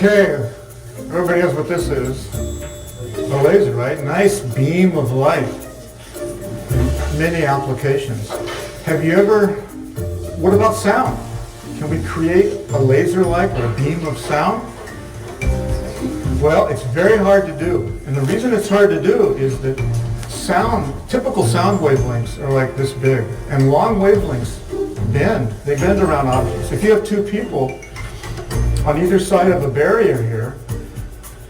Okay, everybody knows what this is. A laser, right? Nice beam of light. Many applications. Have you ever, what about sound? Can we create a laser-like or a beam of sound? Well, it's very hard to do. And the reason it's hard to do is that typical sound wavelengths are like this big. And long wavelengths bend. They bend around objects. If you have two people on either side of a barrier here,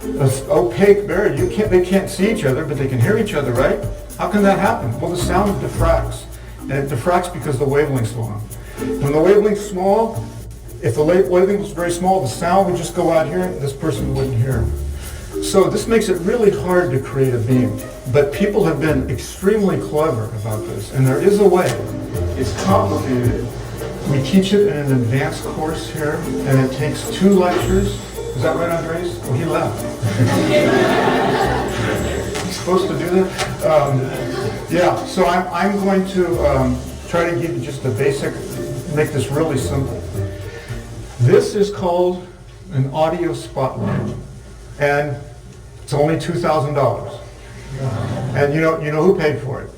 an opaque barrier, they can't see each other, but they can hear each other, right? How can that happen? Well, the sound diffracts. And it diffracts because the wavelength's long. When the wavelength's small, if the wavelength was very small, the sound would just go out here, and this person wouldn't hear. So this makes it really hard to create a beam. But people have been extremely clever about this, and there is a way. It's complicated. We teach it in an advanced course here, and it takes 2 lectures. Is that right, Andres? Oh, he left. He's supposed to do that? Yeah, so I'm going to try to give you just a basic, make this really simple. This is called an audio spotlight, and it's only $2,000. And you know who paid for it?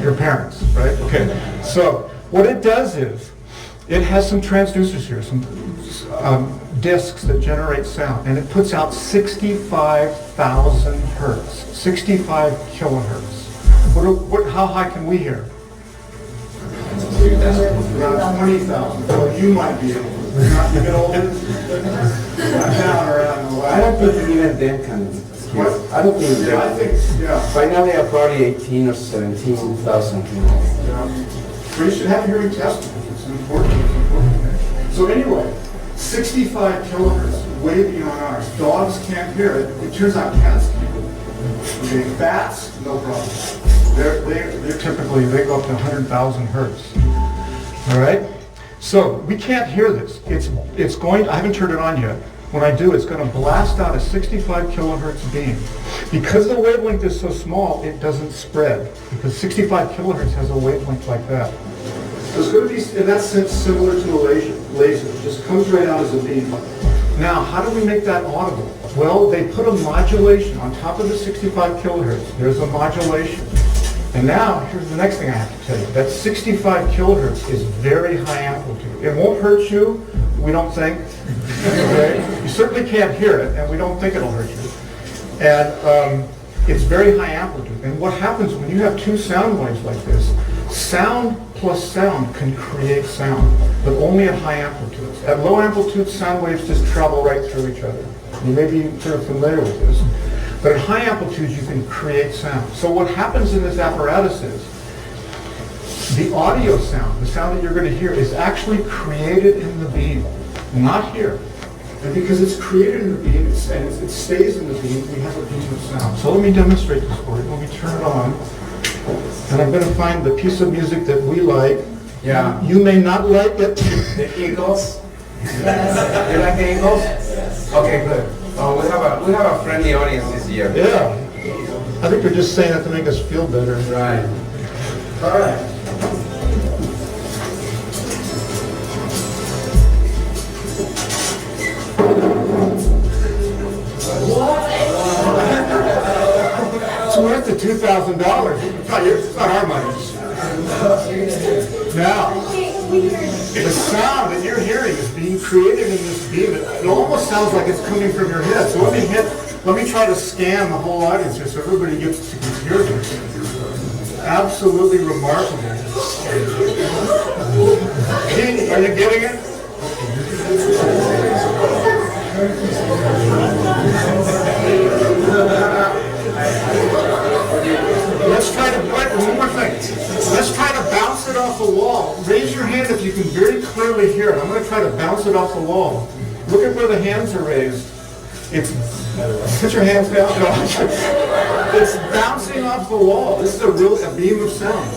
Your parents, right? Okay. So what it does is, it has some transducers here, some discs that generate sound, and it puts out 65,000 hertz, 65 kilohertz. How high can we hear? Around 20,000. So you might be able to. You get older? Down around the I don't think even them can. What? I don't think them. I think, yeah. By now they are probably 18 or 17,000. Yeah. So you should have a hearing test. It's important. It's important. So anyway, 65 kilohertz, way beyond ours. Dogs can't hear it. It turns out cats can. Okay, bats, no problem. They're typically, they go up to 100,000 hertz. All right? So we can't hear this. It's going, I haven't turned it on yet. When I do, it's going to blast out a 65 kilohertz beam. Because the wavelength is so small, it doesn't spread. Because 65 kilohertz has a wavelength like that. So it's going to be, in that sense, similar to a laser. It just comes right out as a beam. Now, how do we make that audible? Well, they put a modulation on top of the 65 kilohertz. There's a modulation. And now, here's the next thing I have to tell you. That 65 kilohertz is very high amplitude. It won't hurt you, we don't think. Okay? You certainly can't hear it, and we don't think it'll hurt you. And it's very high amplitude. And what happens when you have 2 sound waves like this, sound plus sound can create sound, but only at high amplitudes. At low amplitudes, sound waves just travel right through each other. You may be sort of familiar with this. But at high amplitudes, you can create sound. So what happens in this apparatus is, the audio sound, the sound that you're going to hear, is actually created in the beam, not here. And because it's created in the beam, and it stays in the beam, we have a beam of sound. So let me demonstrate this for you. Let me turn it on. And I'm going to find the piece of music that we like. Yeah. You may not like it. The Eagles? Yes. You like the Eagles? Yes. Okay, good. We have a friendly audience this year. Yeah. I think they're just saying that to make us feel better. Right. All right. It's worth the $2,000. It's not our money. Now, the sound that you're hearing is being created in this beam. It almost sounds like it's coming from your head. So let me try to scan the whole audience here so everybody gets to hear this. Absolutely remarkable. Are you getting it? Let's try to, one more thing. Let's try to bounce it off the wall. Raise your hand if you can very clearly hear it. I'm going to try to bounce it off the wall. Look at where the hands are raised. Put your hands down. It's bouncing off the wall. This is a beam of sound.